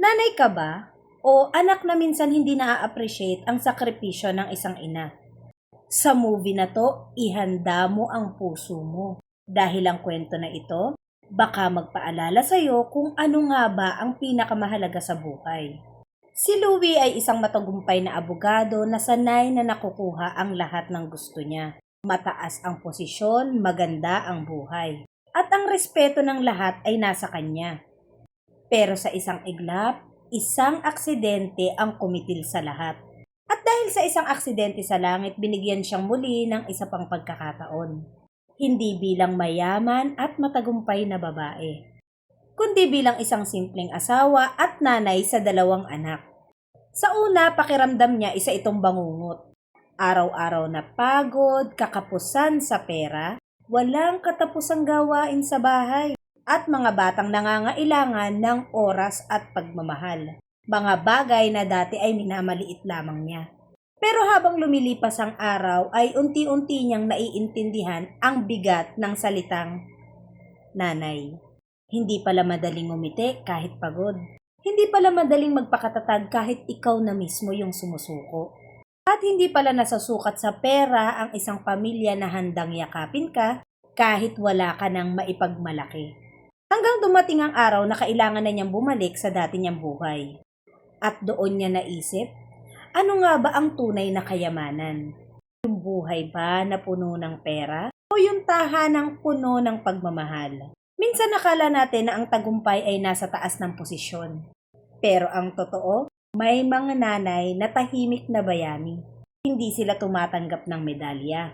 Nanay ka ba? O anak na minsan hindi na-appreciate ang sakripisyo ng isang ina? Sa movie na to, ihanda mo ang puso mo. Dahil ang kwento na ito, baka magpaalala sa'yo kung ano nga ba ang pinakamahalaga sa buhay. Si Louie ay isang matagumpay na abogado na sanay na nakukuha ang lahat ng gusto niya. Mataas ang posisyon, maganda ang buhay. At ang respeto ng lahat ay nasa kanya. Pero sa isang iglap, isang aksidente ang kumitil sa lahat. At dahil sa isang aksidente sa langit, binigyan siyang muli ng isa pang pagkakataon. Hindi bilang mayaman at matagumpay na babae, kundi bilang isang simpleng asawa at nanay sa dalawang anak. Sa una, pakiramdam niya isa itong bangungot. Araw-araw na pagod, kakapusan sa pera, walang katapusang gawain sa bahay, at mga batang nangangailangan ng oras at pagmamahal. Mga bagay na dati ay minamaliit lamang niya. Pero habang lumilipas ang araw ay unti-unti niyang naiintindihan ang bigat ng salitang nanay. Hindi pala madaling umiti kahit pagod. Hindi pala madaling magpakatatag kahit ikaw na mismo yung sumusuko. At hindi pala nasasukat sa pera ang isang pamilya na handang yakapin ka kahit wala ka nang maipagmalaki. Hanggang dumating ang araw na kailangan na niyang bumalik sa dati niyang buhay. At doon niya naisip, ano nga ba ang tunay na kayamanan? Yung buhay ba na puno ng pera? O yung tahanang puno ng pagmamahal? Minsan nakala natin na ang tagumpay ay nasa taas ng posisyon. Pero ang totoo, may mga nanay na tahimik na bayani. Hindi sila tumatanggap ng medalya.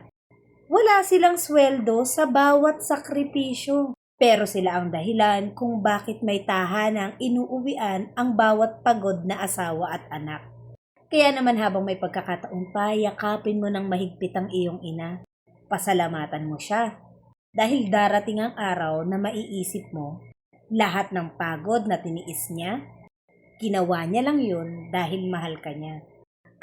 Wala silang sweldo sa bawat sakripisyo. Pero sila ang dahilan kung bakit may tahanang inuuwian ang bawat pagod na asawa at anak. Kaya naman habang may pagkakataon pa, yakapin mo ng mahigpit ang iyong ina. Pasalamatan mo siya. Dahil darating ang araw na maiisip mo, lahat ng pagod na tiniis niya, ginawa niya lang yun dahil mahal ka niya.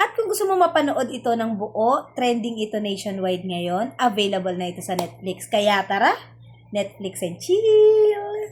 At kung gusto mo mapanood ito ng buo, trending ito nationwide ngayon, available na ito sa Netflix. Kaya tara, Netflix and chill!